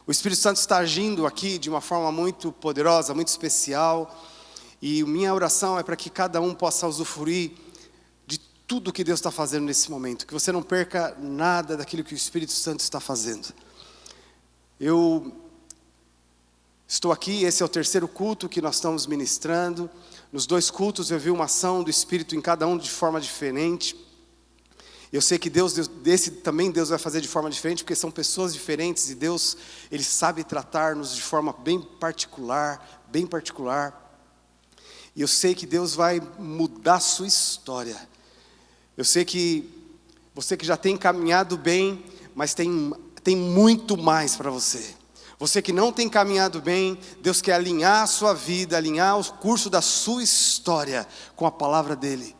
O Espírito Santo está agindo aqui de uma forma muito poderosa, muito especial. E minha oração é para que cada um possa usufruir de tudo que Deus está fazendo nesse momento. Que você não perca nada daquilo que o Espírito Santo está fazendo. Eu estou aqui, esse é o terceiro culto que nós estamos ministrando. Nos 2 cultos eu vi uma ação do Espírito em cada um de forma diferente. Eu sei que desse também Deus vai fazer de forma diferente, porque são pessoas diferentes e Deus, Ele sabe tratar-nos de forma bem particular, bem particular. E eu sei que Deus vai mudar a sua história. Eu sei que você que já tem caminhado bem, mas tem muito mais para você. Você que não tem caminhado bem, Deus quer alinhar a sua vida, alinhar o curso da sua história com a palavra dEle.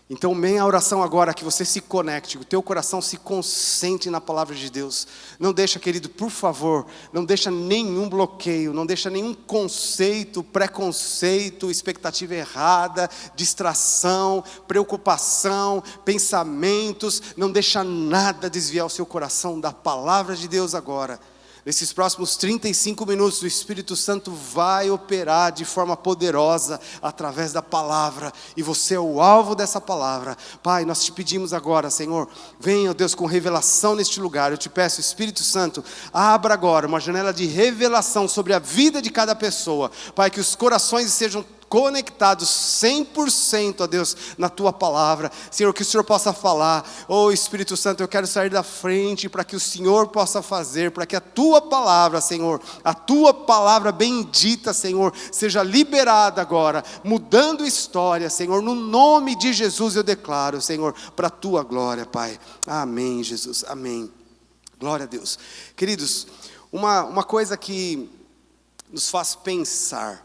Então, minha oração agora é que você se conecte, que o teu coração se concentre na palavra de Deus. Não deixa, querido, por favor, não deixa nenhum bloqueio, não deixa nenhum conceito, preconceito, expectativa errada, distração, preocupação, pensamentos, não deixa nada desviar o seu coração da palavra de Deus agora. Nesses próximos 35 minutos, o Espírito Santo vai operar de forma poderosa através da palavra. E você é o alvo dessa palavra. Pai, nós te pedimos agora, Senhor, venha, Deus, com revelação neste lugar. Eu te peço, Espírito Santo, abra agora uma janela de revelação sobre a vida de cada pessoa. Pai, que os corações sejam conectados 100% a Deus na Tua palavra. Senhor, que o Senhor possa falar. Oh Espírito Santo, eu quero sair da frente para que o Senhor possa fazer, para que a Tua palavra, Senhor, a Tua palavra bendita, Senhor, seja liberada agora, mudando história, Senhor, no nome de Jesus eu declaro, Senhor, para a Tua glória, Pai. Amém, Jesus, amém. Glória a Deus. Queridos, uma coisa que nos faz pensar.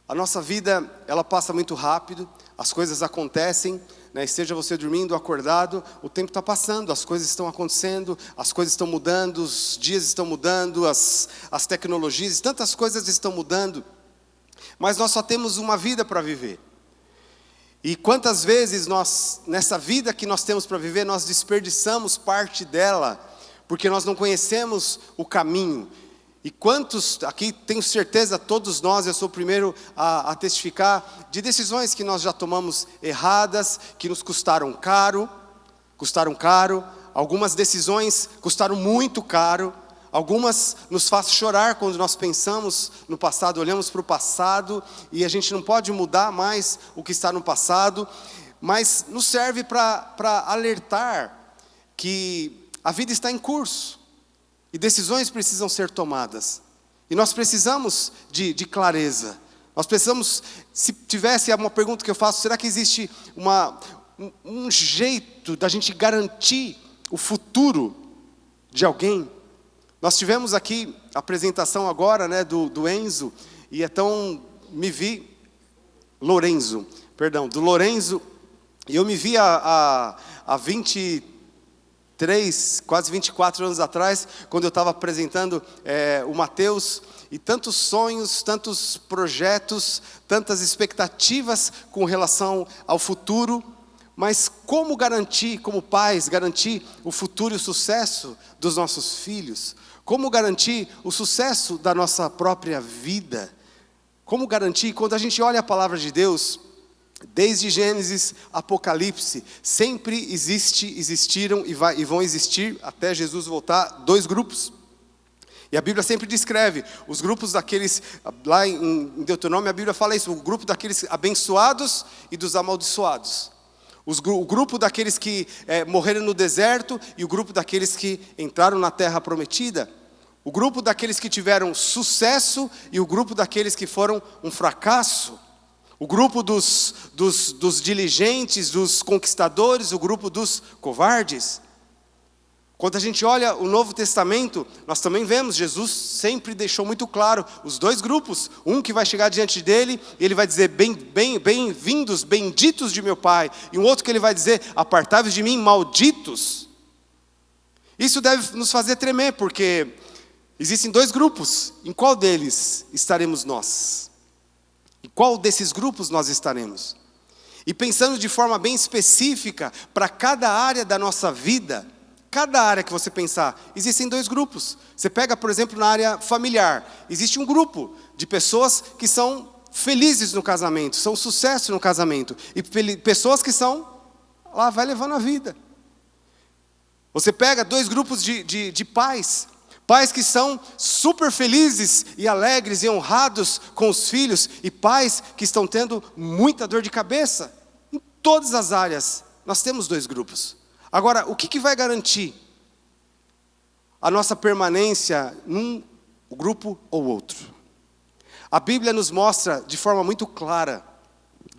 A nossa vida, ela passa muito rápido, as coisas acontecem, né? Seja você dormindo ou acordado, o tempo está passando, as coisas estão acontecendo, as coisas estão mudando, os dias estão mudando, as tecnologias, tantas coisas estão mudando, mas nós só temos uma vida para viver. E quantas vezes nós, nessa vida que nós temos para viver, nós desperdiçamos parte dela, porque nós não conhecemos o caminho. E quantos, aqui tenho certeza, todos nós, eu sou o primeiro a testificar, de decisões que nós já tomamos erradas, que nos custaram caro, algumas decisões custaram muito caro, algumas nos fazem chorar quando nós pensamos no passado, olhamos para o passado, e a gente não pode mudar mais o que está no passado, mas nos serve para alertar que a vida está em curso. E decisões precisam ser tomadas. E nós precisamos de clareza. Nós precisamos, se tivesse uma pergunta que eu faço, será que existe um jeito da gente garantir o futuro de alguém? Nós tivemos aqui a apresentação agora, né, do Enzo, e do Lorenzo, e eu me vi há quase 24 anos atrás, quando eu estava apresentando o Mateus, e tantos sonhos, tantos projetos, tantas expectativas com relação ao futuro, mas como garantir, como pais, garantir o futuro e o sucesso dos nossos filhos? Como garantir o sucesso da nossa própria vida? Como garantir, quando a gente olha a palavra de Deus, desde Gênesis, Apocalipse, sempre existiram e vão existir, até Jesus voltar, 2 grupos. E a Bíblia sempre descreve os grupos daqueles, lá em Deuteronômio a Bíblia fala isso, o grupo daqueles abençoados e dos amaldiçoados. O grupo daqueles que morreram no deserto e o grupo daqueles que entraram na terra prometida. O grupo daqueles que tiveram sucesso e o grupo daqueles que foram um fracasso. O grupo dos diligentes, dos conquistadores, o grupo dos covardes. Quando a gente olha o Novo Testamento, nós também vemos, Jesus sempre deixou muito claro, os 2 grupos, um que vai chegar diante dele, e ele vai dizer, bem-vindos, benditos de meu Pai, e um outro que ele vai dizer, apartai-vos de mim, malditos. Isso deve nos fazer tremer, porque existem 2 grupos, em qual deles estaremos nós? Em qual desses grupos nós estaremos? E pensando de forma bem específica, para cada área da nossa vida, Cada área que você pensar, existem dois grupos. Você pega, por exemplo, na área familiar. Existe um grupo de pessoas que são felizes no casamento, são sucesso no casamento. E pessoas que são, lá vai levando a vida. Você pega dois grupos de pais. Pais que são super felizes e alegres e honrados com os filhos. E pais que estão tendo muita dor de cabeça. Em todas as áreas, nós temos dois grupos. Agora, o que vai garantir a nossa permanência num grupo ou outro? A Bíblia nos mostra de forma muito clara.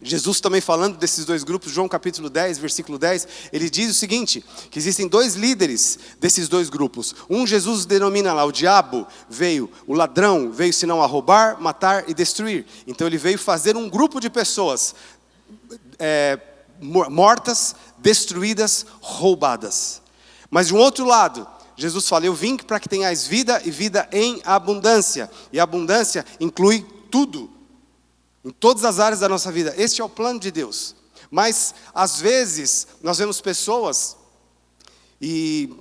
Jesus também falando desses dois grupos, João capítulo 10, versículo 10, ele diz o seguinte, que existem dois líderes desses dois grupos. Um Jesus denomina lá, o diabo veio, o ladrão veio senão a roubar, matar e destruir. Então ele veio fazer um grupo de pessoas mortas, destruídas, roubadas. Mas de um outro lado, Jesus fala, eu vim para que tenhais vida e vida em abundância. E a abundância inclui tudo, em todas as áreas da nossa vida. Este é o plano de Deus. Mas, às vezes, nós vemos pessoas, e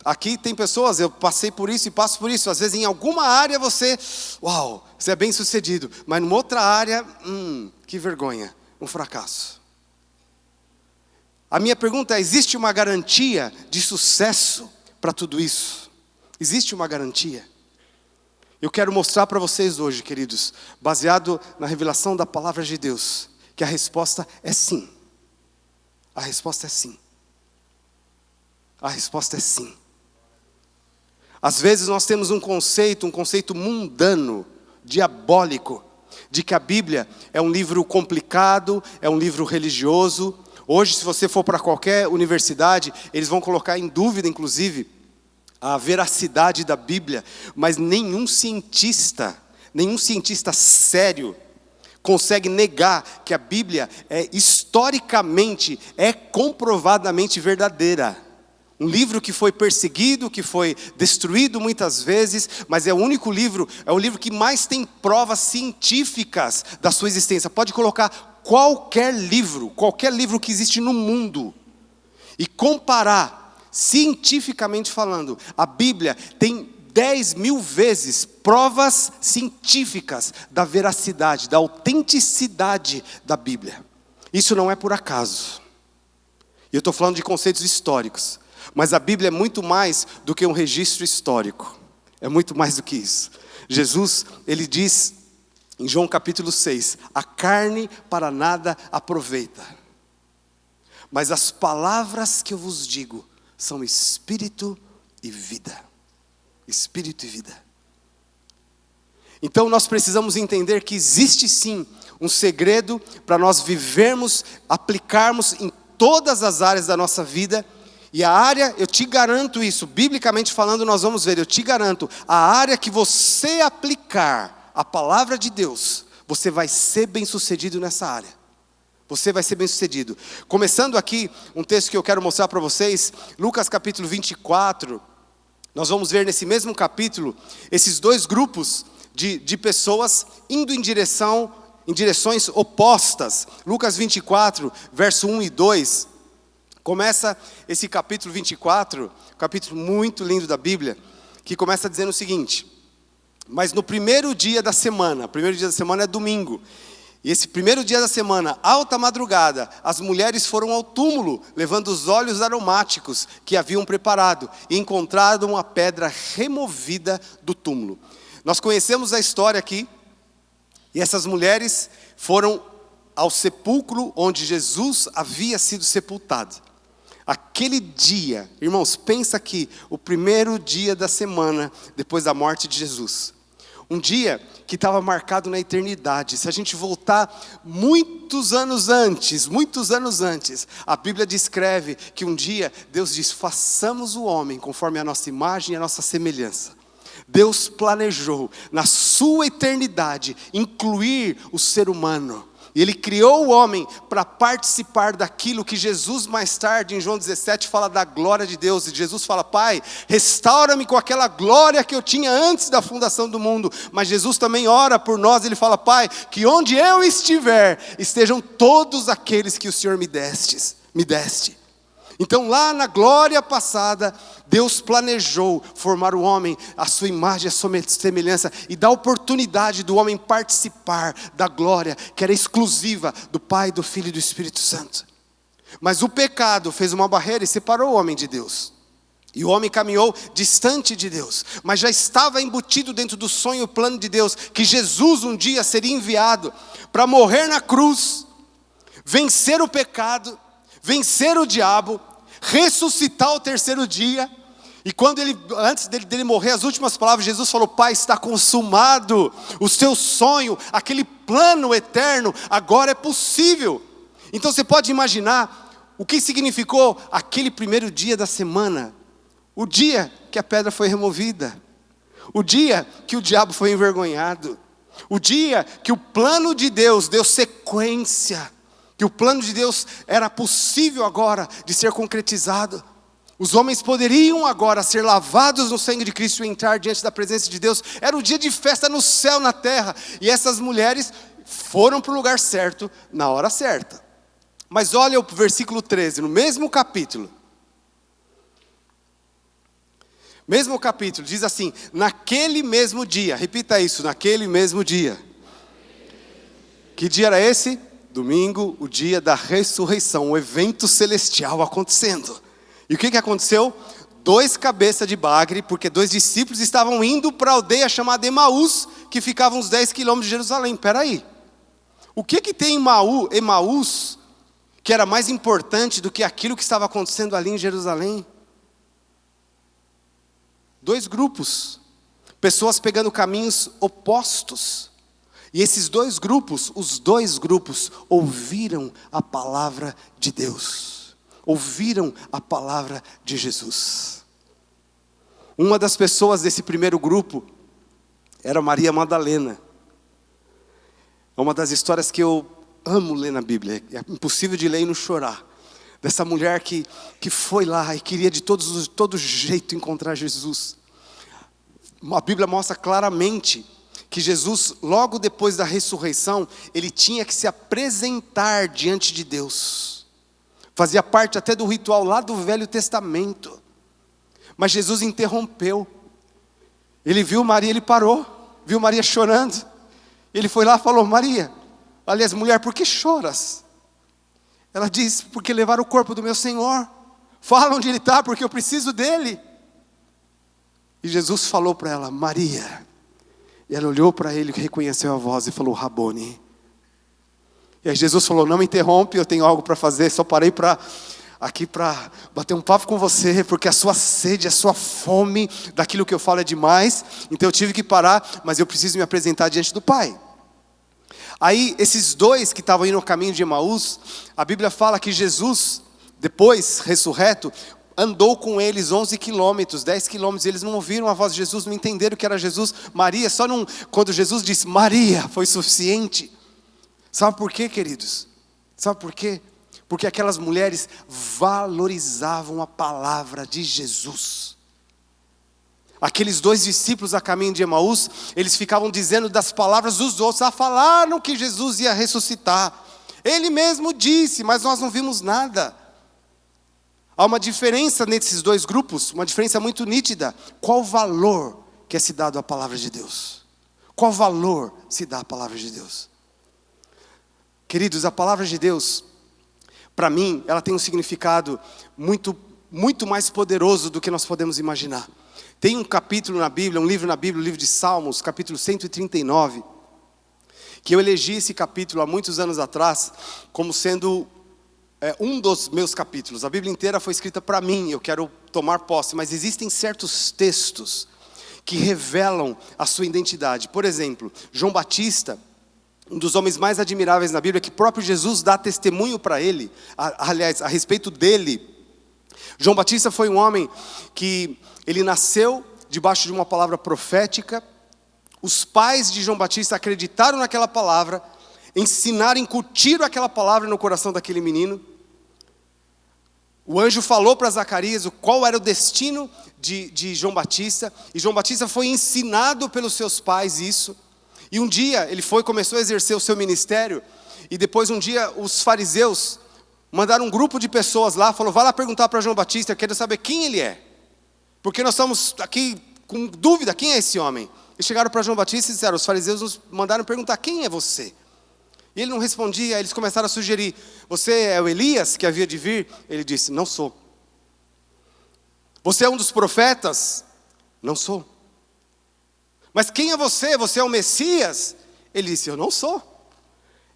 aqui tem pessoas, eu passei por isso e passo por isso. Às vezes, em alguma área você é bem sucedido. Mas, numa outra área, que vergonha, um fracasso. A minha pergunta é, existe uma garantia de sucesso para tudo isso? Existe uma garantia? Eu quero mostrar para vocês hoje, queridos, baseado na revelação da palavra de Deus, que a resposta é sim. A resposta é sim. A resposta é sim. Às vezes nós temos um conceito mundano, diabólico, de que a Bíblia é um livro complicado, é um livro religioso. Hoje, se você for para qualquer universidade, eles vão colocar em dúvida, inclusive, a veracidade da Bíblia, mas nenhum cientista sério consegue negar que a Bíblia historicamente, comprovadamente verdadeira. Um livro que foi perseguido, que foi destruído muitas vezes, mas é o único livro, é o livro que mais tem provas científicas da sua existência. Pode colocar qualquer livro que existe no mundo e comparar, cientificamente falando, a Bíblia tem 10.000 vezes provas científicas da veracidade, da autenticidade da Bíblia. Isso não é por acaso. E eu estou falando de conceitos históricos. Mas a Bíblia é muito mais do que um registro histórico. É muito mais do que isso. Jesus, ele diz em João capítulo 6, a carne para nada aproveita. Mas as palavras que eu vos digo são espírito e vida. Espírito e vida. Então nós precisamos entender que existe sim um segredo para nós vivermos, aplicarmos em todas as áreas da nossa vida. E a área, eu te garanto isso, biblicamente falando nós vamos ver, eu te garanto, a área que você aplicar a palavra de Deus, você vai ser bem sucedido nessa área. Você vai ser bem sucedido. Começando aqui, um texto que eu quero mostrar para vocês, Lucas capítulo 24, nós vamos ver nesse mesmo capítulo, esses dois grupos de pessoas indo em direções opostas. Lucas 24, verso 1 e 2, começa esse capítulo 24, capítulo muito lindo da Bíblia, que começa dizendo o seguinte: mas no primeiro dia da semana, o primeiro dia da semana é domingo, e esse primeiro dia da semana, alta madrugada, as mulheres foram ao túmulo, levando os óleos aromáticos que haviam preparado, e encontraram uma pedra removida do túmulo. Nós conhecemos a história aqui, e essas mulheres foram ao sepulcro onde Jesus havia sido sepultado. Aquele dia, irmãos, pensa aqui, o primeiro dia da semana depois da morte de Jesus. Um dia que estava marcado na eternidade. Se a gente voltar muitos anos antes, a Bíblia descreve que um dia Deus diz, façamos o homem conforme a nossa imagem e a nossa semelhança. Deus planejou na sua eternidade incluir o ser humano. E Ele criou o homem para participar daquilo que Jesus mais tarde, em João 17, fala da glória de Deus. E Jesus fala, Pai, restaura-me com aquela glória que eu tinha antes da fundação do mundo. Mas Jesus também ora por nós, Ele fala, Pai, que onde eu estiver, estejam todos aqueles que o Senhor me deste. Então lá na glória passada, Deus planejou formar o homem à sua imagem, à sua semelhança, e dar oportunidade do homem participar da glória que era exclusiva do Pai, do Filho e do Espírito Santo. Mas o pecado fez uma barreira e separou o homem de Deus. E o homem caminhou distante de Deus, mas já estava embutido dentro do sonho e plano de Deus, que Jesus um dia seria enviado para morrer na cruz, vencer o pecado, vencer o diabo, ressuscitar ao terceiro dia. E quando antes dele morrer, as últimas palavras, Jesus falou: Pai, está consumado. O seu sonho, aquele plano eterno, agora é possível. Então você pode imaginar o que significou aquele primeiro dia da semana, o dia que a pedra foi removida, o dia que o diabo foi envergonhado, o dia que o plano de Deus deu sequência, que o plano de Deus era possível agora de ser concretizado. Os homens poderiam agora ser lavados no sangue de Cristo e entrar diante da presença de Deus. Era um dia de festa no céu, na terra. E essas mulheres foram para o lugar certo, na hora certa. Mas olha o versículo 13, no mesmo capítulo. Mesmo capítulo, diz assim: naquele mesmo dia, repita isso, naquele mesmo dia. Que dia era esse? Domingo, o dia da ressurreição, o evento celestial acontecendo. E o que aconteceu? 2 cabeças de bagre, porque 2 discípulos estavam indo para a aldeia chamada Emaús, que ficava uns 10 quilômetros de Jerusalém. Espera aí, o que tem em Emaús, que era mais importante do que aquilo que estava acontecendo ali em Jerusalém? 2 grupos, pessoas pegando caminhos opostos. E esses 2 grupos, os 2 grupos, ouviram a palavra de Deus, ouviram a palavra de Jesus. Uma das pessoas desse primeiro grupo era Maria Madalena. É uma das histórias que eu amo ler na Bíblia, é impossível de ler e não chorar. Dessa mulher que foi lá e queria de todo jeito encontrar Jesus. A Bíblia mostra claramente que Jesus, logo depois da ressurreição, ele tinha que se apresentar diante de Deus. Fazia parte até do ritual lá do Velho Testamento. Mas Jesus interrompeu. Ele viu Maria, ele parou. Viu Maria chorando. Ele foi lá e falou: Maria, aliás, mulher, por que choras? Ela disse: porque levaram o corpo do meu Senhor. Fala onde ele está, porque eu preciso dele. E Jesus falou para ela: Maria. E ela olhou para ele, reconheceu a voz e falou: Rabone. E aí Jesus falou: não me interrompe, eu tenho algo para fazer. Só parei aqui para bater um papo com você, porque a sua sede, a sua fome daquilo que eu falo é demais. Então eu tive que parar, mas eu preciso me apresentar diante do Pai. Aí esses 2 que estavam indo no caminho de Emaús, a Bíblia fala que Jesus, depois ressurreto, andou com eles 11 quilômetros, 10 quilômetros, eles não ouviram a voz de Jesus, não entenderam que era Jesus. Maria, quando Jesus disse Maria, foi suficiente. Sabe por quê, queridos? Sabe por quê? Porque aquelas mulheres valorizavam a palavra de Jesus. Aqueles 2 discípulos a caminho de Emaús, eles ficavam dizendo das palavras dos outros, falaram que Jesus ia ressuscitar. Ele mesmo disse, mas nós não vimos nada. Há uma diferença nesses 2 grupos, uma diferença muito nítida. Qual o valor que é se dado à palavra de Deus? Qual valor se dá à palavra de Deus? Queridos, a palavra de Deus, para mim, ela tem um significado muito, muito mais poderoso do que nós podemos imaginar. Tem um capítulo na Bíblia, um livro na Bíblia, o livro de Salmos, capítulo 139, que eu elegi esse capítulo há muitos anos atrás, como sendo um dos meus capítulos. A Bíblia inteira foi escrita para mim, eu quero tomar posse, mas existem certos textos que revelam a sua identidade. Por exemplo, João Batista, um dos homens mais admiráveis na Bíblia, que próprio Jesus dá testemunho para ele, aliás, a respeito dele. João Batista foi um homem que ele nasceu debaixo de uma palavra profética. Os pais de João Batista acreditaram naquela palavra, ensinaram, incutiram aquela palavra no coração daquele menino. O anjo falou para Zacarias qual era o destino de João Batista, e João Batista foi ensinado pelos seus pais isso. E um dia ele começou a exercer o seu ministério, e depois um dia os fariseus Mandaram um grupo de pessoas lá, falou, vai lá perguntar para João Batista, eu quero saber quem ele é. Porque nós estamos aqui com dúvida, quem é esse homem? E chegaram para João Batista e disseram, os fariseus nos mandaram perguntar, quem é você? E ele não respondia, aí eles começaram a sugerir, você é o Elias que havia de vir? Ele disse, não sou. Você é um dos profetas? Não sou. Mas quem é você? Você é o Messias? Ele disse, eu não sou.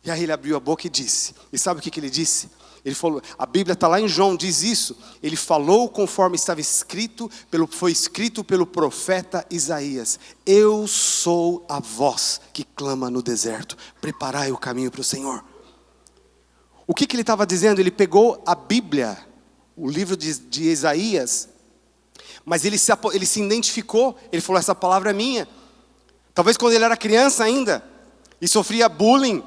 E aí ele abriu a boca e disse, e sabe o que ele disse? Ele falou, a Bíblia está lá em João, diz isso. Ele falou conforme estava escrito, foi escrito pelo profeta Isaías. Eu sou a voz que clama no deserto. Preparai o caminho para o Senhor. O que ele estava dizendo? Ele pegou a Bíblia, o livro de Isaías, mas ele se identificou. Ele falou, essa palavra é minha. Talvez quando ele era criança ainda, e sofria bullying,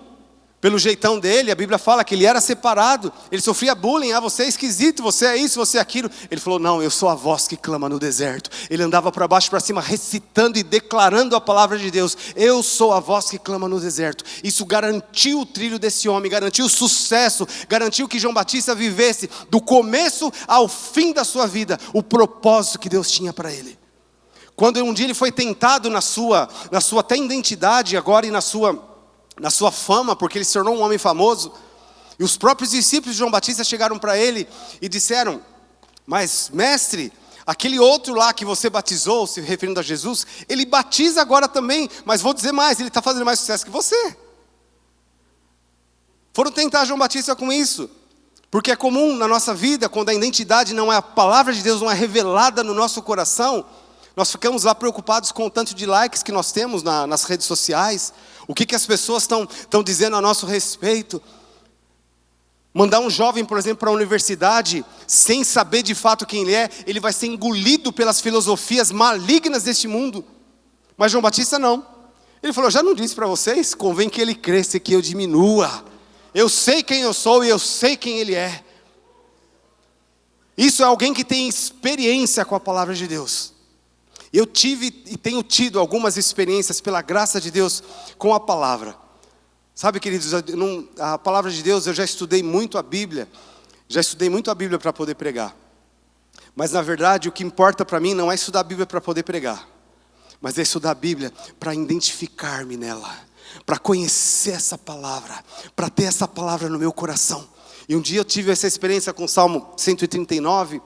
pelo jeitão dele, a Bíblia fala que ele era separado, ele sofria bullying, você é esquisito, você é isso, você é aquilo. Ele falou, não, eu sou a voz que clama no deserto. Ele andava para baixo e para cima, recitando e declarando a palavra de Deus. Eu sou a voz que clama no deserto. Isso garantiu o trilho desse homem, garantiu o sucesso, garantiu que João Batista vivesse, do começo ao fim da sua vida, o propósito que Deus tinha para ele. Quando um dia ele foi tentado na sua até identidade agora e na sua fama, porque ele se tornou um homem famoso, e os próprios discípulos de João Batista chegaram para ele e disseram, mas mestre, aquele outro lá que você batizou, se referindo a Jesus, ele batiza agora também, mas vou dizer mais, ele está fazendo mais sucesso que você. Foram tentar João Batista com isso, porque é comum na nossa vida, quando a identidade não é, a palavra de Deus não é revelada no nosso coração, nós ficamos lá preocupados com o tanto de likes que nós temos nas redes sociais, o que as pessoas estão dizendo a nosso respeito. Mandar um jovem, por exemplo, para a universidade, sem saber de fato quem ele vai ser engolido pelas filosofias malignas deste mundo. Mas João Batista não. Ele falou, já não disse para vocês? Convém que ele cresça e que eu diminua. Eu sei quem eu sou e eu sei quem ele é. Isso é alguém que tem experiência com a palavra de Deus. Eu tive e tenho tido algumas experiências pela graça de Deus com a palavra. Sabe, queridos, a palavra de Deus, eu já estudei muito a Bíblia. Já estudei muito a Bíblia para poder pregar. Mas na verdade o que importa para mim não é estudar a Bíblia para poder pregar. Mas é estudar a Bíblia para identificar-me nela. Para conhecer essa palavra. Para ter essa palavra no meu coração. E um dia eu tive essa experiência com o Salmo 139.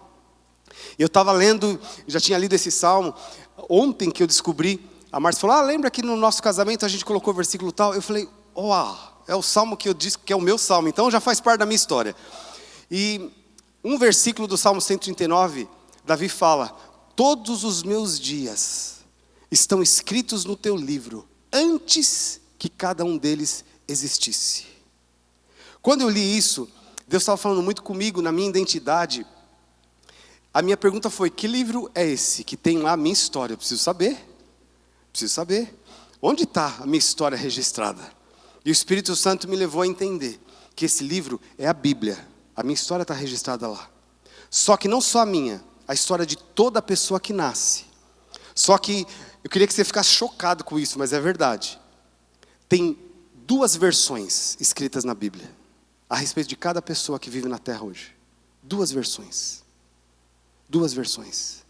Eu estava lendo, já tinha lido esse salmo, ontem que eu descobri, a Márcia falou, lembra que no nosso casamento a gente colocou o versículo tal? Eu falei, é o salmo que eu disse que é o meu salmo, então já faz parte da minha história. E um versículo do Salmo 139, Davi fala, todos os meus dias estão escritos no teu livro, antes que cada um deles existisse. Quando eu li isso, Deus estava falando muito comigo na minha identidade. A minha pergunta foi, que livro é esse que tem lá a minha história? Eu preciso saber. Onde está a minha história registrada? E o Espírito Santo me levou a entender que esse livro é a Bíblia. A minha história está registrada lá. Só que não só a minha, a história de toda pessoa que nasce. Só que eu queria que você ficasse chocado com isso, mas é verdade. Tem 2 versões escritas na Bíblia a respeito de cada pessoa que vive na terra hoje. 2 versões. 2 versões.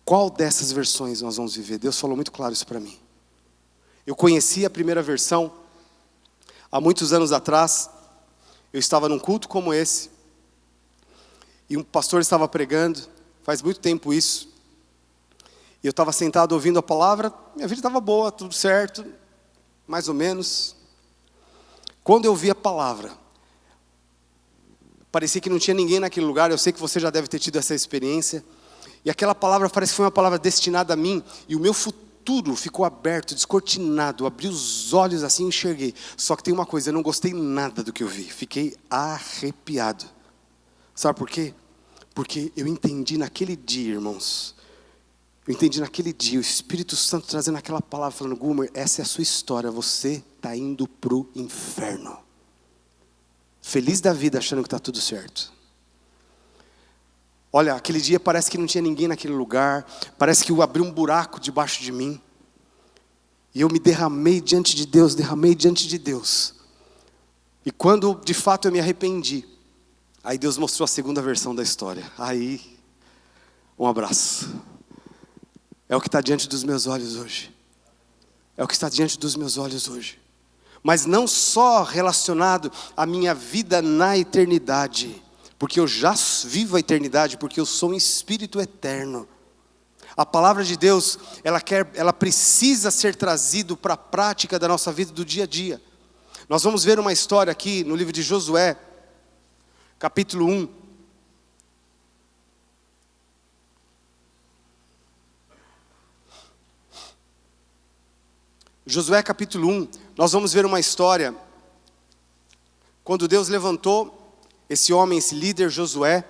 Qual dessas versões nós vamos viver? Deus falou muito claro isso para mim. Eu conheci a primeira versão há muitos anos atrás. Eu estava num culto como esse. E um pastor estava pregando. Faz muito tempo isso. E eu estava sentado ouvindo a palavra. Minha vida estava boa, tudo certo. Mais ou menos. Quando eu vi a palavra, parecia que não tinha ninguém naquele lugar. Eu sei que você já deve ter tido essa experiência. E aquela palavra parece que foi uma palavra destinada a mim. E o meu futuro ficou aberto, descortinado. Eu abri os olhos assim e enxerguei. Só que tem uma coisa, eu não gostei nada do que eu vi. Fiquei arrepiado. Sabe por quê? Porque eu entendi naquele dia, irmãos. Eu entendi naquele dia o Espírito Santo trazendo aquela palavra, falando, Gumer, essa é a sua história. Você está indo para o inferno. Feliz da vida achando que está tudo certo. Olha, aquele dia parece que não tinha ninguém naquele lugar. Parece que eu abri um buraco debaixo de mim. E eu me derramei diante de Deus. E quando de fato eu me arrependi, aí Deus mostrou a segunda versão da história. Aí, um abraço. É o que está diante dos meus olhos hoje. É o que está diante dos meus olhos hoje. Mas não só relacionado à minha vida na eternidade, porque eu já vivo a eternidade, porque eu sou um espírito eterno. A palavra de Deus, ela precisa ser trazida para a prática da nossa vida do dia a dia. Nós vamos ver uma história aqui no livro de Josué, capítulo 1. Josué capítulo 1, nós vamos ver uma história, quando Deus levantou esse homem, esse líder Josué,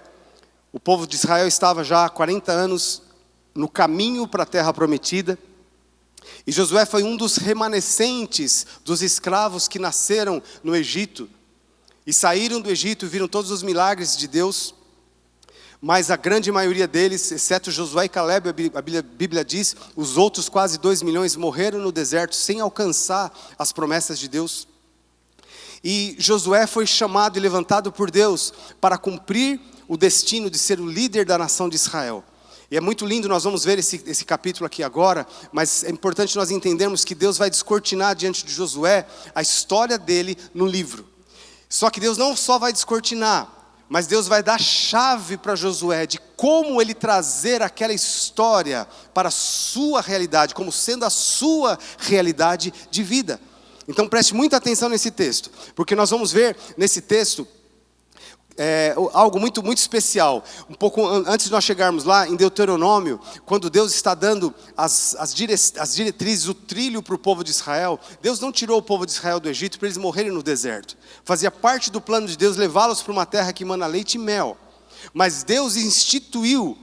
o povo de Israel estava já há 40 anos no caminho para a terra prometida, e Josué foi um dos remanescentes dos escravos que nasceram no Egito, e saíram do Egito e viram todos os milagres de Deus, mas a grande maioria deles, exceto Josué e Caleb, a Bíblia diz, os outros quase 2 milhões morreram no deserto sem alcançar as promessas de Deus. E Josué foi chamado e levantado por Deus para cumprir o destino de ser o líder da nação de Israel. E é muito lindo, nós vamos ver esse capítulo aqui agora, mas é importante nós entendermos que Deus vai descortinar diante de Josué a história dele no livro. Só que Deus não só vai descortinar, mas Deus vai dar chave para Josué de como ele trazer aquela história para a sua realidade, como sendo a sua realidade de vida. Então preste muita atenção nesse texto, porque nós vamos ver nesse texto algo muito, muito especial. Um pouco antes de nós chegarmos lá, em Deuteronômio, quando Deus está dando as diretrizes, o trilho para o povo de Israel, Deus não tirou o povo de Israel do Egito para eles morrerem no deserto. Fazia parte do plano de Deus levá-los para uma terra que emana leite e mel. Mas Deus instituiu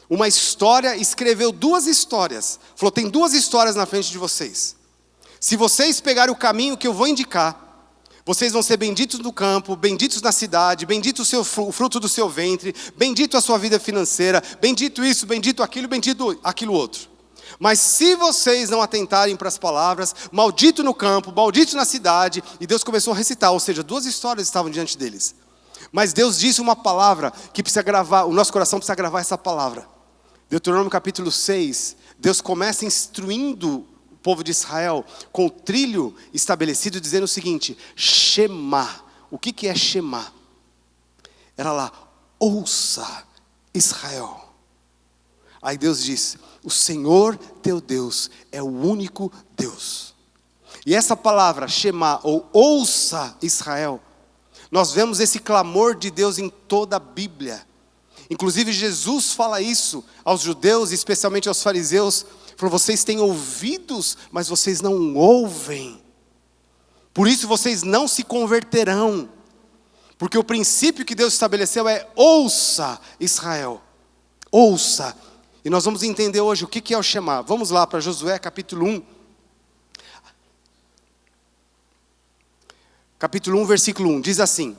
uma história, escreveu 2 histórias. Falou, tem 2 histórias na frente de vocês. Se vocês pegarem o caminho que eu vou indicar, vocês vão ser benditos no campo, benditos na cidade, bendito o fruto do seu ventre, bendito a sua vida financeira, bendito isso, bendito aquilo, bendito aquilo outro. Mas se vocês não atentarem para as palavras, maldito no campo, maldito na cidade, e Deus começou a recitar, ou seja, 2 histórias estavam diante deles. Mas Deus disse uma palavra que precisa gravar, o nosso coração precisa gravar essa palavra. Deuteronômio capítulo 6, Deus começa instruindo o povo de Israel com o trilho estabelecido, dizendo o seguinte: Shema. O que é Shema? Era lá, ouça Israel. Aí Deus diz, o Senhor teu Deus é o único Deus. E essa palavra Shema, ou ouça Israel, nós vemos esse clamor de Deus em toda a Bíblia. Inclusive Jesus fala isso aos judeus, especialmente aos fariseus. Falou, vocês têm ouvidos, mas vocês não ouvem. Por isso vocês não se converterão. Porque o princípio que Deus estabeleceu é ouça Israel. Ouça. E nós vamos entender hoje o que é o Shema. Vamos lá para Josué capítulo 1. Capítulo 1, versículo 1. Diz assim: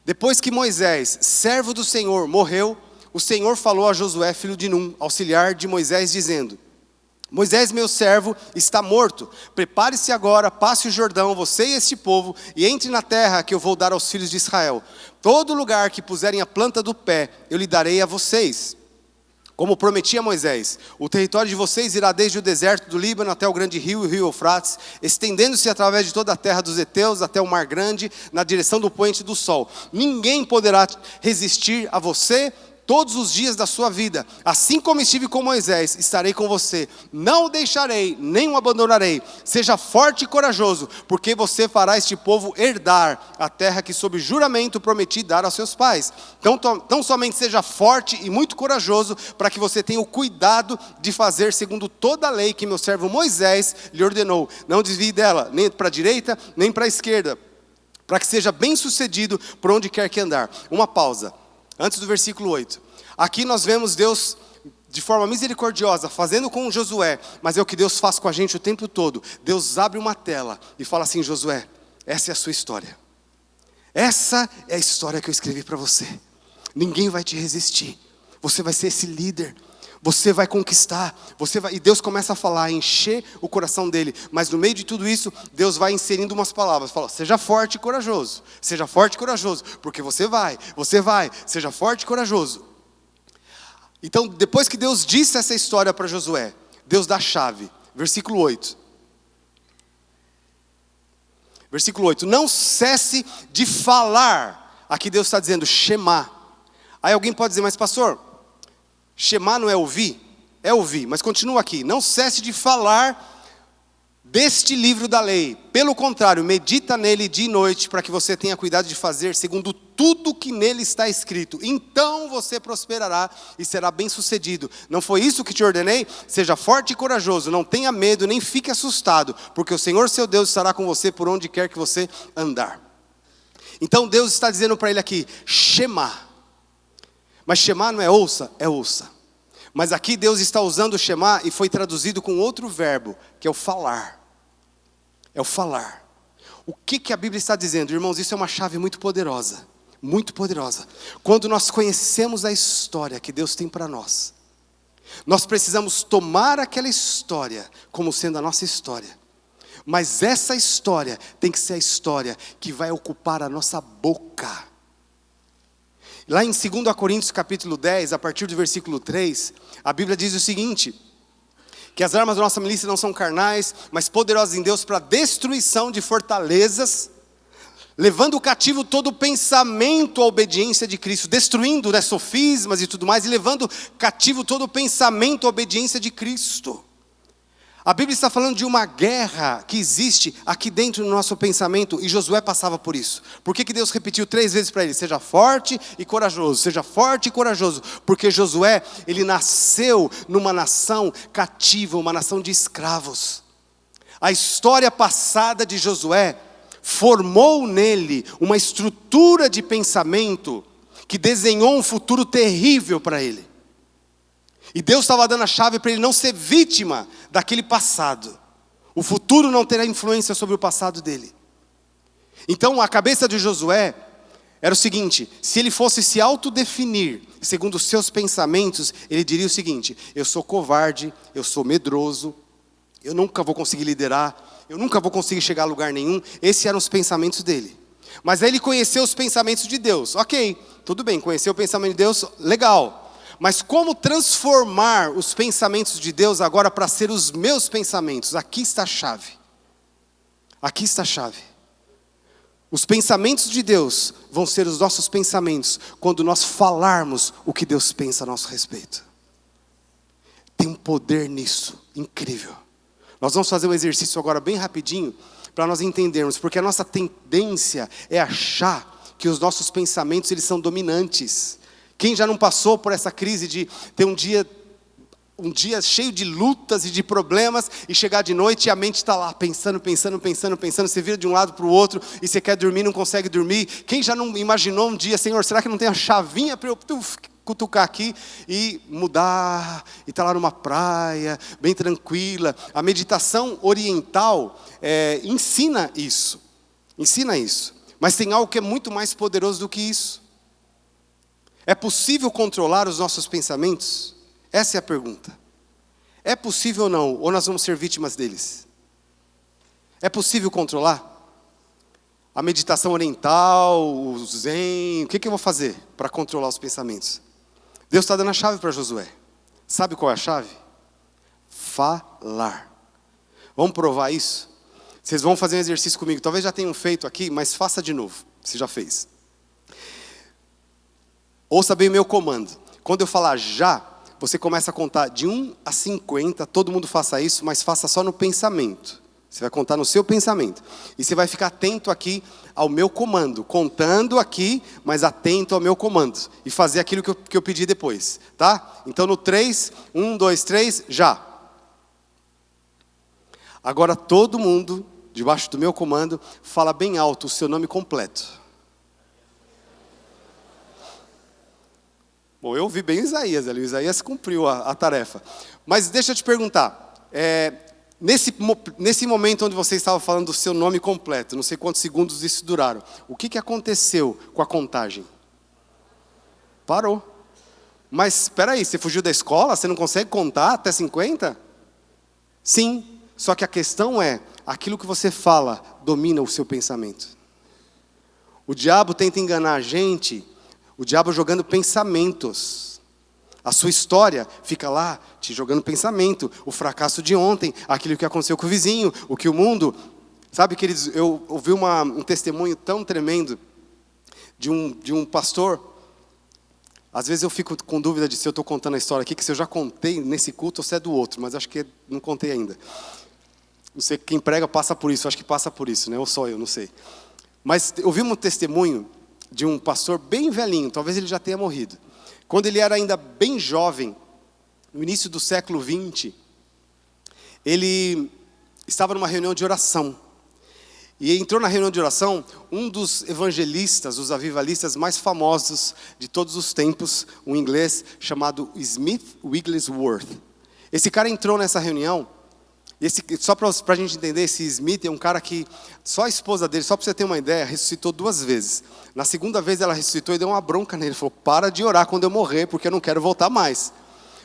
depois que Moisés, servo do Senhor, morreu, o Senhor falou a Josué, filho de Num, auxiliar de Moisés, dizendo: Moisés, meu servo, está morto. Prepare-se agora, passe o Jordão, você e este povo, e entre na terra que eu vou dar aos filhos de Israel. Todo lugar que puserem a planta do pé, eu lhe darei a vocês. Como prometi a Moisés, o território de vocês irá desde o deserto do Líbano até o grande rio e o rio Eufrates, estendendo-se através de toda a terra dos heteus até o mar grande, na direção do poente do sol. Ninguém poderá resistir a você todos os dias da sua vida. Assim como estive com Moisés, estarei com você. Não o deixarei, nem o abandonarei. Seja forte e corajoso, porque você fará este povo herdar a terra que sob juramento prometi dar aos seus pais. Então somente seja forte e muito corajoso, para que você tenha o cuidado de fazer segundo toda a lei que meu servo Moisés lhe ordenou. Não desvie dela, nem para a direita, nem para a esquerda, para que seja bem sucedido por onde quer que andar. Uma pausa. Antes do versículo 8, aqui nós vemos Deus de forma misericordiosa fazendo com Josué, mas é o que Deus faz com a gente o tempo todo. Deus abre uma tela e fala assim: Josué, essa é a sua história. Essa é a história que eu escrevi para você. Ninguém vai te resistir. Você vai ser esse líder. Você vai conquistar, e Deus começa a falar, a encher o coração dele. Mas no meio de tudo isso, Deus vai inserindo umas palavras. Fala, seja forte e corajoso. Seja forte e corajoso. Porque você vai. Seja forte e corajoso. Então, depois que Deus disse essa história para Josué, Deus dá a chave. Versículo 8. Versículo 8. Não cesse de falar. Aqui Deus está dizendo, Shema. Aí alguém pode dizer, mas pastor, Shema não é ouvir? É ouvir, mas continua aqui. Não cesse de falar deste livro da lei. Pelo contrário, medita nele dia e noite, para que você tenha cuidado de fazer segundo tudo que nele está escrito. Então você prosperará e será bem-sucedido. Não foi isso que te ordenei? Seja forte e corajoso, não tenha medo, nem fique assustado, porque o Senhor seu Deus estará com você por onde quer que você andar. Então Deus está dizendo para ele aqui, Shema. Mas Shema não é ouça, é ouça. Mas aqui Deus está usando o Shema e foi traduzido com outro verbo, que é o falar. É o falar. O que a Bíblia está dizendo? Irmãos, isso é uma chave muito poderosa. Muito poderosa. Quando nós conhecemos a história que Deus tem para nós, nós precisamos tomar aquela história como sendo a nossa história. Mas essa história tem que ser a história que vai ocupar a nossa boca. Lá em 2 Coríntios capítulo 10, a partir do versículo 3, a Bíblia diz o seguinte, que as armas da nossa milícia não são carnais, mas poderosas em Deus para a destruição de fortalezas, levando cativo todo pensamento à obediência de Cristo, destruindo, sofismas e tudo mais, e levando cativo todo pensamento à obediência de Cristo. A Bíblia está falando de uma guerra que existe aqui dentro do nosso pensamento, e Josué passava por isso. Por que Deus repetiu 3 vezes para ele? Seja forte e corajoso, seja forte e corajoso. Porque Josué, ele nasceu numa nação cativa, uma nação de escravos. A história passada de Josué formou nele uma estrutura de pensamento que desenhou um futuro terrível para ele. E Deus estava dando a chave para ele não ser vítima daquele passado. O futuro não terá influência sobre o passado dele. Então a cabeça de Josué era o seguinte, se ele fosse se autodefinir segundo os seus pensamentos, ele diria o seguinte, eu sou covarde, eu sou medroso, eu nunca vou conseguir liderar, eu nunca vou conseguir chegar a lugar nenhum. Esses eram os pensamentos dele. Mas aí ele conheceu os pensamentos de Deus. Ok, tudo bem, conheceu o pensamento de Deus, legal. Mas como transformar os pensamentos de Deus agora para ser os meus pensamentos? Aqui está a chave. Aqui está a chave. Os pensamentos de Deus vão ser os nossos pensamentos quando nós falarmos o que Deus pensa a nosso respeito. Tem um poder nisso, incrível. Nós vamos fazer um exercício agora bem rapidinho para nós entendermos, porque a nossa tendência é achar que os nossos pensamentos eles são dominantes. Quem já não passou por essa crise de ter um dia cheio de lutas e de problemas e chegar de noite e a mente está lá pensando, você vira de um lado para o outro e você quer dormir, não consegue dormir. Quem já não imaginou um dia, Senhor, será que não tem a chavinha para eu cutucar aqui e mudar, e estar lá numa praia, bem tranquila? A meditação oriental ensina isso, mas tem algo que é muito mais poderoso do que isso. É possível controlar os nossos pensamentos? Essa é a pergunta. É possível ou não? Ou nós vamos ser vítimas deles? É possível controlar? A meditação oriental, o zen, o que eu vou fazer para controlar os pensamentos? Deus está dando a chave para Josué. Sabe qual é a chave? Falar. Vamos provar isso? Vocês vão fazer um exercício comigo. Talvez já tenham feito aqui, mas faça de novo. Você já fez. Ouça bem o meu comando. Quando eu falar já, você começa a contar de 1 a 50. Todo mundo faça isso, mas faça só no pensamento. Você vai contar no seu pensamento. E você vai ficar atento aqui ao meu comando. Contando aqui, mas atento ao meu comando. E fazer aquilo que eu pedi depois. Tá? Então no 3, 1, 2, 3, já. Agora todo mundo, debaixo do meu comando, fala bem alto o seu nome completo. Bom, eu ouvi bem o Isaías ali. O Isaías cumpriu a tarefa. Mas deixa eu te perguntar. Nesse momento onde você estava falando do seu nome completo, não sei quantos segundos isso duraram, o que aconteceu com a contagem? Parou. Mas espera aí, você fugiu da escola? Você não consegue contar até 50? Sim, só que a questão é, aquilo que você fala domina o seu pensamento. O diabo tenta enganar a gente, o diabo jogando pensamentos. A sua história fica lá te jogando pensamento, o fracasso de ontem, aquilo que aconteceu com o vizinho, o que o mundo... Sabe, queridos, eu ouvi um testemunho tão tremendo de um pastor. Às vezes eu fico com dúvida de se eu estou contando a história aqui, que se eu já contei nesse culto ou se é do outro, mas acho que não contei ainda. Não sei, quem prega passa por isso, acho que passa por isso, né? Ou só eu, não sei. Mas eu vi um testemunho de um pastor bem velhinho, talvez ele já tenha morrido. Quando ele era ainda bem jovem, no início do século 20, ele estava numa reunião de oração. E entrou na reunião de oração um dos evangelistas, os avivalistas mais famosos de todos os tempos, um inglês chamado Smith Wigglesworth. Esse cara entrou nessa reunião, só para a gente entender, esse Smith é um cara que, só a esposa dele, só para você ter uma ideia, ressuscitou 2 vezes. Na segunda vez ela ressuscitou e deu uma bronca nele, falou, para de orar quando eu morrer, porque eu não quero voltar mais.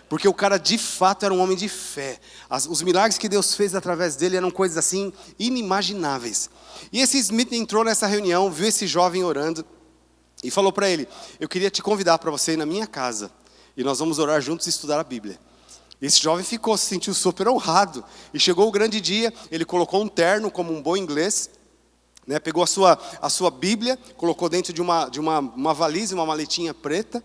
Porque o cara de fato era um homem de fé. Os milagres que Deus fez através dele eram coisas assim inimagináveis. E esse Smith entrou nessa reunião, viu esse jovem orando e falou para ele, eu queria te convidar para você ir na minha casa e nós vamos orar juntos e estudar a Bíblia. Esse jovem se sentiu super honrado. E chegou o grande dia, ele colocou um terno como um bom inglês, né, pegou a sua Bíblia, colocou dentro de uma valise, uma maletinha preta,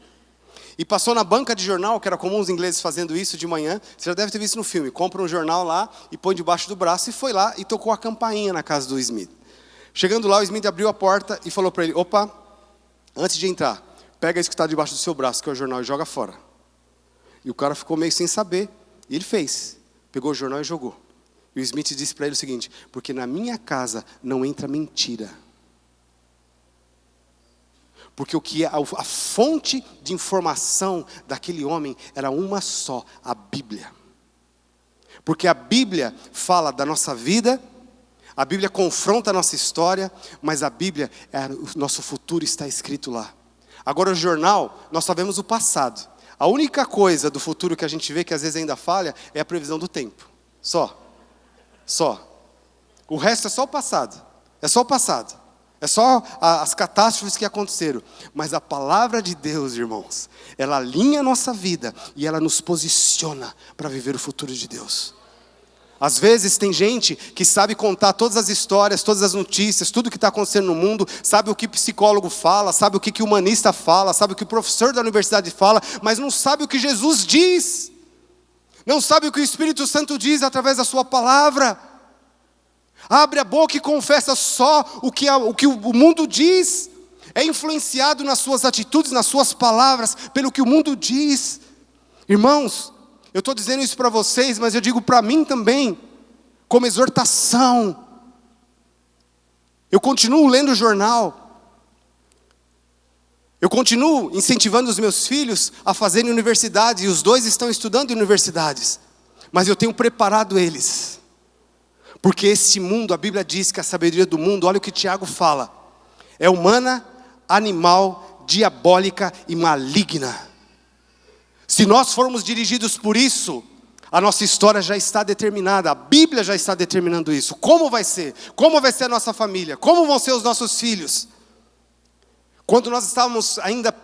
e passou na banca de jornal, que era comum os ingleses fazendo isso de manhã. Você já deve ter visto no filme. Compra um jornal lá e põe debaixo do braço. E foi lá e tocou a campainha na casa do Smith. Chegando lá, o Smith abriu a porta e falou para ele, opa, antes de entrar, pega isso que está debaixo do seu braço, que é o jornal, e joga fora. E o cara ficou meio sem saber. E ele fez. Pegou o jornal e jogou. E o Smith disse para ele o seguinte, porque na minha casa não entra mentira. Porque a fonte de informação daquele homem era uma só, a Bíblia. Porque a Bíblia fala da nossa vida, a Bíblia confronta a nossa história, mas a Bíblia, o nosso futuro está escrito lá. Agora o jornal, nós sabemos o passado. A única coisa do futuro que a gente vê, que às vezes ainda falha, é a previsão do tempo. Só. O resto é só o passado. É só o passado. É só as catástrofes que aconteceram. Mas a palavra de Deus, irmãos, ela alinha a nossa vida e ela nos posiciona para viver o futuro de Deus. Às vezes tem gente que sabe contar todas as histórias, todas as notícias, tudo que está acontecendo no mundo, sabe o que psicólogo fala, sabe o que humanista fala, sabe o que o professor da universidade fala, mas não sabe o que Jesus diz. Não sabe o que o Espírito Santo diz através da sua palavra. Abre a boca e confessa só o que o mundo diz. É influenciado nas suas atitudes, nas suas palavras, pelo que o mundo diz. Irmãos, eu estou dizendo isso para vocês, mas eu digo para mim também, como exortação. Eu continuo lendo o jornal. Eu continuo incentivando os meus filhos a fazerem universidade, e os 2 estão estudando em universidades. Mas eu tenho preparado eles. Porque este mundo, a Bíblia diz que a sabedoria do mundo, olha o que Tiago fala, é humana, animal, diabólica e maligna. Se nós formos dirigidos por isso, a nossa história já está determinada, a Bíblia já está determinando isso. Como vai ser? Como vai ser a nossa família? Como vão ser os nossos filhos? Quando nós estávamos ainda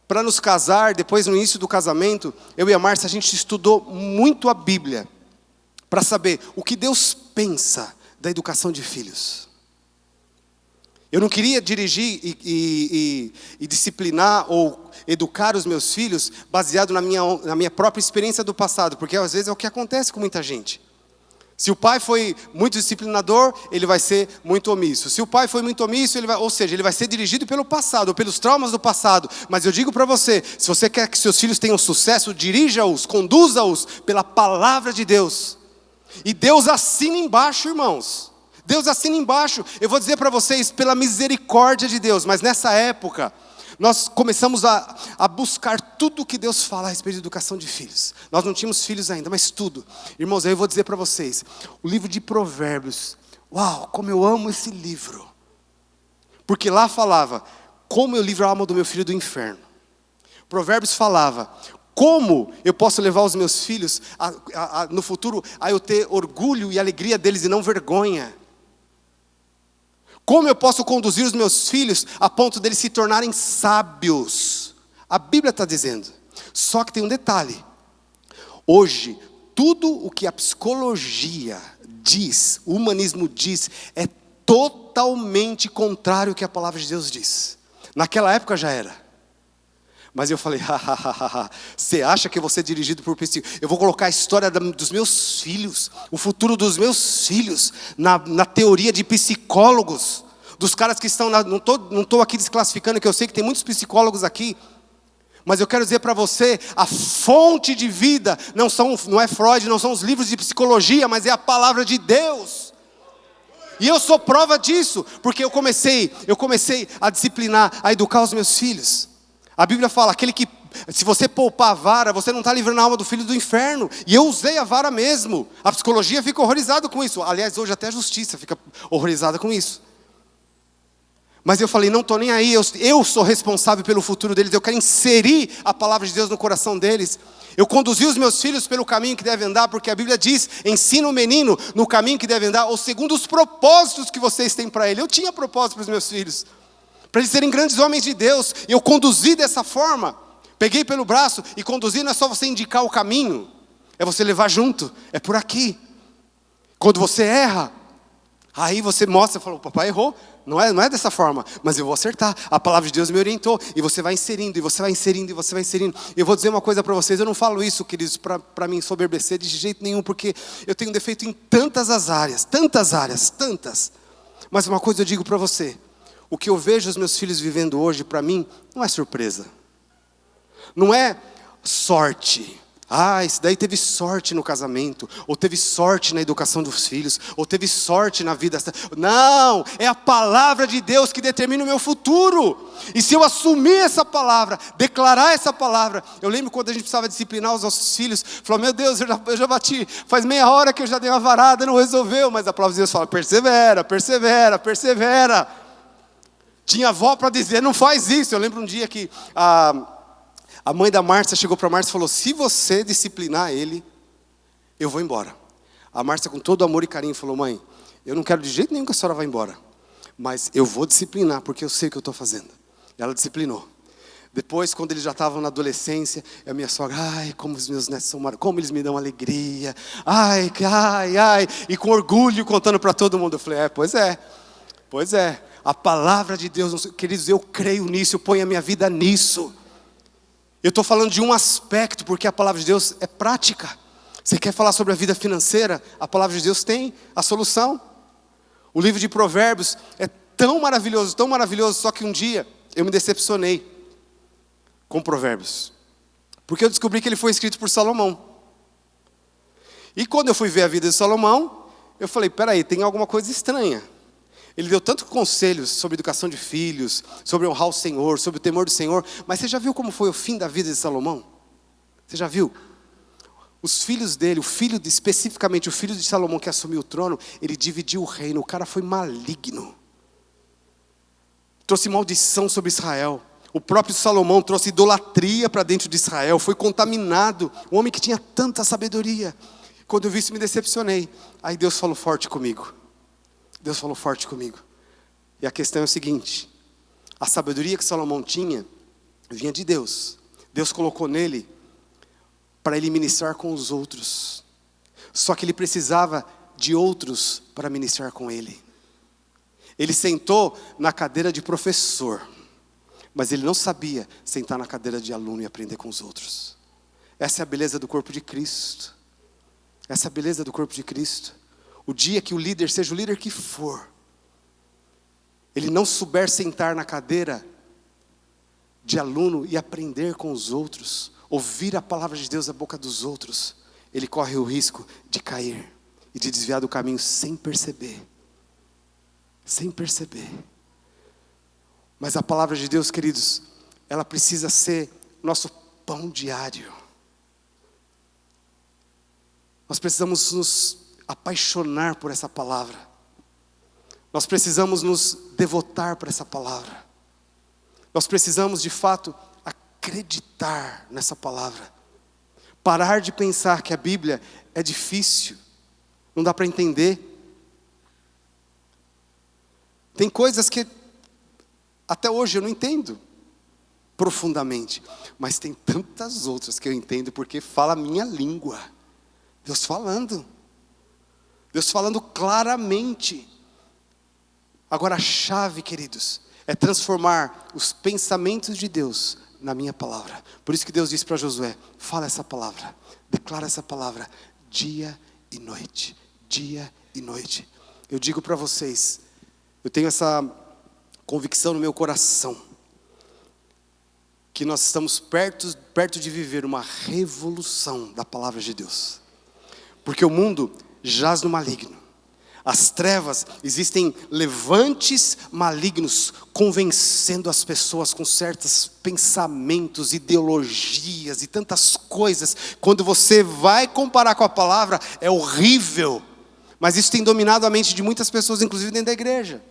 para nos casar, depois no início do casamento, eu e a Márcia, a gente estudou muito a Bíblia, para saber o que Deus pensa da educação de filhos. Eu não queria dirigir e disciplinar ou educar os meus filhos baseado na minha própria experiência do passado, porque às vezes é o que acontece com muita gente. Se o pai foi muito disciplinador, ele vai ser muito omisso. Se o pai foi muito omisso, ele vai ser dirigido pelo passado, ou pelos traumas do passado. Mas eu digo para você, se você quer que seus filhos tenham sucesso, dirija-os, conduza-os pela palavra de Deus. E Deus assina embaixo, irmãos. Deus assina embaixo. Eu vou dizer para vocês, pela misericórdia de Deus. Mas nessa época, nós começamos a buscar tudo o que Deus fala a respeito de educação de filhos. Nós não tínhamos filhos ainda, mas tudo. Irmãos, aí eu vou dizer para vocês. O livro de Provérbios. Uau, como eu amo esse livro. Porque lá falava, como eu livro a alma do meu filho do inferno. Provérbios falava: como eu posso levar os meus filhos no futuro a eu ter orgulho e alegria deles e não vergonha? Como eu posso conduzir os meus filhos a ponto deles se tornarem sábios? A Bíblia está dizendo. Só que tem um detalhe. Hoje, tudo o que a psicologia diz, o humanismo diz, é totalmente contrário ao que a palavra de Deus diz. Naquela época já era. Mas eu falei, você acha que eu vou ser dirigido por psicólogo? Eu vou colocar a história dos meus filhos, o futuro dos meus filhos, na teoria de psicólogos, dos caras que estão, não estou aqui desclassificando, que eu sei que tem muitos psicólogos aqui, mas eu quero dizer para você, a fonte de vida não é Freud, não são os livros de psicologia, mas é a palavra de Deus. E eu sou prova disso, porque eu comecei a disciplinar, a educar os meus filhos. A Bíblia fala, se você poupar a vara, você não está livrando a alma do filho do inferno. E eu usei a vara mesmo. A psicologia fica horrorizada com isso. Aliás, hoje até a justiça fica horrorizada com isso. Mas eu falei, não estou nem aí, eu sou responsável pelo futuro deles. Eu quero inserir a palavra de Deus no coração deles. Eu conduzi os meus filhos pelo caminho que devem andar, porque a Bíblia diz, ensina o menino no caminho que deve andar, ou segundo os propósitos que vocês têm para ele. Eu tinha propósito para os meus filhos, para eles serem grandes homens de Deus, e eu conduzi dessa forma, peguei pelo braço, e conduzir não é só você indicar o caminho, é você levar junto, é por aqui. Quando você erra, aí você mostra, fala, o papai errou, não é dessa forma, mas eu vou acertar, a palavra de Deus me orientou, e você vai inserindo, e você vai inserindo, e você vai inserindo. Eu vou dizer uma coisa para vocês, eu não falo isso, queridos, para me ensoberbecer de jeito nenhum, porque eu tenho defeito em tantas áreas, mas uma coisa eu digo para você, o que eu vejo os meus filhos vivendo hoje, para mim, não é surpresa. Não é sorte. Esse daí teve sorte no casamento, ou teve sorte na educação dos filhos, ou teve sorte na vida. Não, é a palavra de Deus que determina o meu futuro. E se eu assumir essa palavra, declarar essa palavra, eu lembro quando a gente precisava disciplinar os nossos filhos, falou, meu Deus, eu já bati, faz meia hora que eu já dei uma varada, não resolveu, mas a palavra de Deus fala, persevera, persevera, persevera. Tinha avó para dizer, não faz isso. Eu lembro um dia que a mãe da Márcia chegou para a Márcia e falou, se você disciplinar ele, eu vou embora. A Márcia, com todo amor e carinho, falou, mãe, eu não quero de jeito nenhum que a senhora vá embora, mas eu vou disciplinar, porque eu sei o que eu estou fazendo. Ela disciplinou. Depois, quando eles já estavam na adolescência, a minha sogra, como os meus netos são maravilhosos, como eles me dão alegria, e com orgulho contando para todo mundo. Eu falei, pois é. A palavra de Deus, queridos, eu creio nisso, eu ponho a minha vida nisso. Eu estou falando de um aspecto, porque a palavra de Deus é prática. Você quer falar sobre a vida financeira? A palavra de Deus tem a solução. O livro de Provérbios é tão maravilhoso, só que um dia eu me decepcionei com Provérbios. Porque eu descobri que ele foi escrito por Salomão. E quando eu fui ver a vida de Salomão, eu falei, peraí, tem alguma coisa estranha. Ele deu tanto conselhos sobre educação de filhos, sobre honrar o Senhor, sobre o temor do Senhor. Mas você já viu como foi o fim da vida de Salomão? Você já viu? Os filhos dele, especificamente o filho de Salomão que assumiu o trono, ele dividiu o reino. O cara foi maligno. Trouxe maldição sobre Israel. O próprio Salomão trouxe idolatria para dentro de Israel. Foi contaminado. Um homem que tinha tanta sabedoria. Quando eu vi isso, me decepcionei. Aí Deus falou forte comigo. E a questão é o seguinte, a sabedoria que Salomão tinha, vinha de Deus. Deus colocou nele para ele ministrar com os outros. Só que ele precisava de outros para ministrar com ele. Ele sentou na cadeira de professor, mas ele não sabia sentar na cadeira de aluno e aprender com os outros. Essa é a beleza do corpo de Cristo. O dia que o líder, seja o líder que for, ele não souber sentar na cadeira de aluno e aprender com os outros, ouvir a palavra de Deus da boca dos outros, ele corre o risco de cair e de desviar do caminho sem perceber. Mas a palavra de Deus, queridos, ela precisa ser nosso pão diário. Nós precisamos nos apaixonar por essa palavra. Nós precisamos nos devotar para essa palavra. Nós precisamos, de fato, a acreditar nessa palavra. Parar de pensar que a Bíblia é difícil, não dá para entender. Tem coisas que até hoje eu não entendo profundamente, mas tem tantas outras que eu entendo porque fala a minha língua. Deus falando claramente. Agora a chave, queridos, é transformar os pensamentos de Deus na minha palavra. Por isso que Deus disse para Josué: fala essa palavra, declara essa palavra, dia e noite, dia e noite. Eu digo para vocês, eu tenho essa convicção no meu coração, que nós estamos perto de viver uma revolução da palavra de Deus. Porque o mundo jaz no maligno. As trevas, existem levantes malignos convencendo as pessoas com certos pensamentos, ideologias e tantas coisas. Quando você vai comparar com a palavra, é horrível. Mas isso tem dominado a mente de muitas pessoas, inclusive dentro da igreja.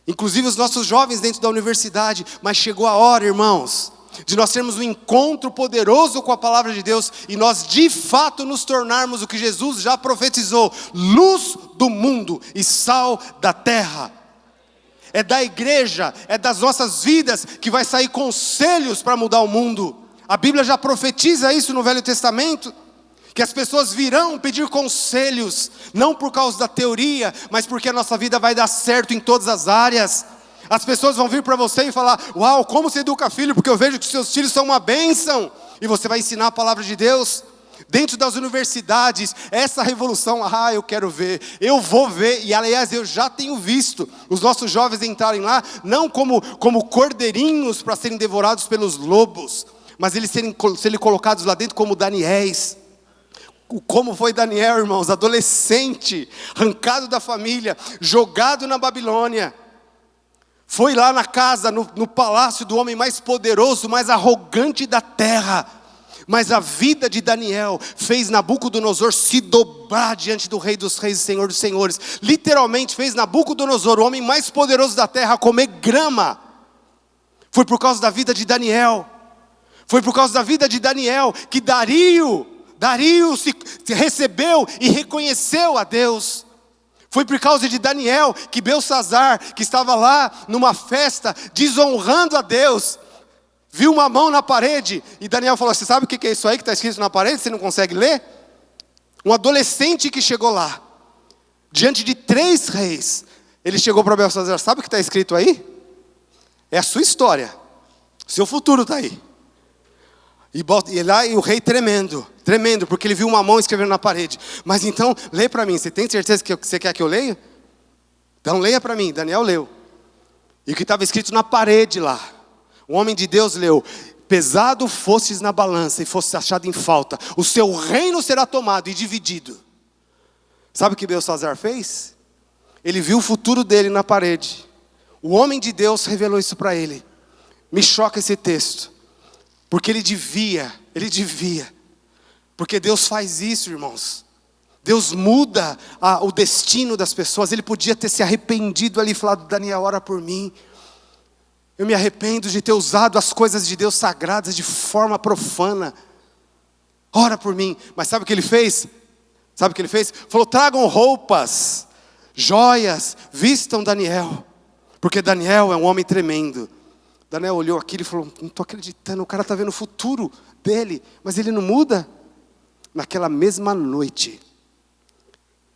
Inclusive os nossos jovens dentro da universidade. Mas chegou a hora, irmãos, de nós termos um encontro poderoso com a palavra de Deus e nós de fato nos tornarmos o que Jesus já profetizou: luz do mundo e sal da terra. É da igreja, é das nossas vidas que vai sair conselhos para mudar o mundo. A Bíblia já profetiza isso no Velho Testamento, que as pessoas virão pedir conselhos, não por causa da teoria, mas porque a nossa vida vai dar certo em todas as áreas. As pessoas vão vir para você e falar: uau, como você educa filho, porque eu vejo que seus filhos são uma bênção. E você vai ensinar a palavra de Deus. Dentro das universidades, essa revolução, eu quero ver, eu vou ver. E aliás, eu já tenho visto os nossos jovens entrarem lá, não como cordeirinhos para serem devorados pelos lobos, mas eles serem colocados lá dentro como Daniéis. Como foi Daniel, irmãos, adolescente, arrancado da família, jogado na Babilônia. Foi lá na casa, no palácio do homem mais poderoso, mais arrogante da terra. Mas a vida de Daniel fez Nabucodonosor se dobrar diante do Rei dos Reis e Senhor dos Senhores. Literalmente fez Nabucodonosor, o homem mais poderoso da terra, comer grama. Foi por causa da vida de Daniel. Foi por causa da vida de Daniel que Dario se recebeu e reconheceu a Deus. Foi por causa de Daniel que Belsazar, que estava lá numa festa, desonrando a Deus, viu uma mão na parede, e Daniel falou: você sabe o que é isso aí que está escrito na parede? Você não consegue ler? Um adolescente que chegou lá, diante de 3 reis, ele chegou para Belsazar: sabe o que está escrito aí? É a sua história, seu futuro está aí. E lá, e o rei tremendo, porque ele viu uma mão escrevendo na parede. Mas então, lê para mim, você tem certeza que você quer que eu leia? Então leia para mim. Daniel leu. E o que estava escrito na parede lá, o homem de Deus leu: pesado fosses na balança e fosse achado em falta, o seu reino será tomado e dividido. Sabe o que Belsazar fez? Ele viu o futuro dele na parede. O homem de Deus revelou isso para ele. Me choca esse texto. Porque ele devia. Porque Deus faz isso, irmãos. Deus muda o destino das pessoas. Ele podia ter se arrependido ali e falado: Daniel, ora por mim. Eu me arrependo de ter usado as coisas de Deus sagradas de forma profana. Ora por mim. Mas sabe o que ele fez? Falou: tragam roupas, joias, vistam Daniel. Porque Daniel é um homem tremendo. Daniel olhou aquilo e falou: não estou acreditando, o cara está vendo o futuro dele, mas ele não muda. Naquela mesma noite,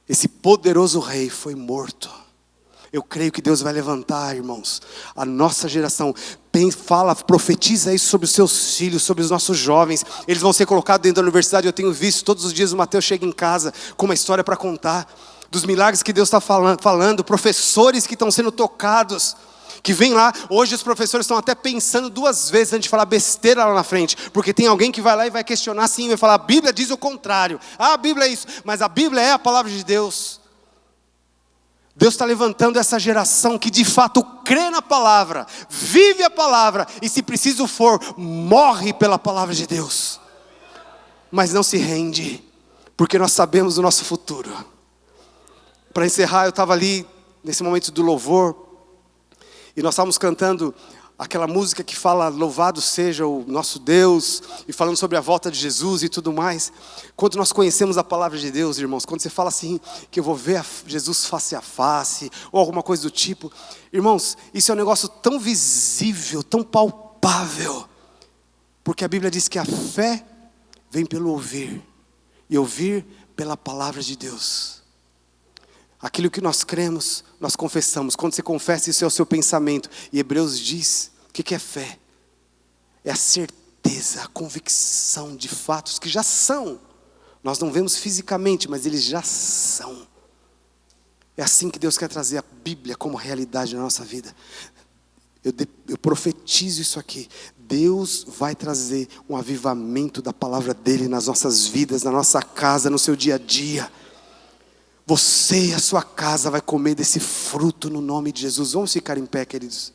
esse poderoso rei foi morto. Eu creio que Deus vai levantar, irmãos, a nossa geração. Profetiza isso sobre os seus filhos, sobre os nossos jovens. Eles vão ser colocados dentro da universidade. Eu tenho visto, todos os dias o Mateus chega em casa com uma história para contar, dos milagres que Deus está falando, professores que estão sendo tocados, que vem lá. Hoje os professores estão até pensando 2 vezes antes de falar besteira lá na frente, porque tem alguém que vai lá e vai questionar sim, vai falar: a Bíblia diz o contrário, a Bíblia é isso, mas a Bíblia é a palavra de Deus. Deus está levantando essa geração que de fato crê na palavra, vive a palavra, e se preciso for, morre pela palavra de Deus, mas não se rende, porque nós sabemos o nosso futuro. Para encerrar, eu estava ali nesse momento do louvor, e nós estávamos cantando aquela música que fala louvado seja o nosso Deus, e falando sobre a volta de Jesus e tudo mais. Quando nós conhecemos a palavra de Deus, irmãos, quando você fala assim, que eu vou ver Jesus face a face, ou alguma coisa do tipo, irmãos, isso é um negócio tão visível, tão palpável, porque a Bíblia diz que a fé vem pelo ouvir, e ouvir pela palavra de Deus. Aquilo que nós cremos, nós confessamos. Quando você confessa, isso é o seu pensamento. E Hebreus diz, o que é fé? É a certeza, a convicção de fatos que já são. Nós não vemos fisicamente, mas eles já são. É assim que Deus quer trazer a Bíblia como realidade na nossa vida. Eu profetizo isso aqui. Deus vai trazer um avivamento da palavra dEle nas nossas vidas, na nossa casa, no seu dia a dia. Você e a sua casa vai comer desse fruto no nome de Jesus. Vamos ficar em pé, queridos.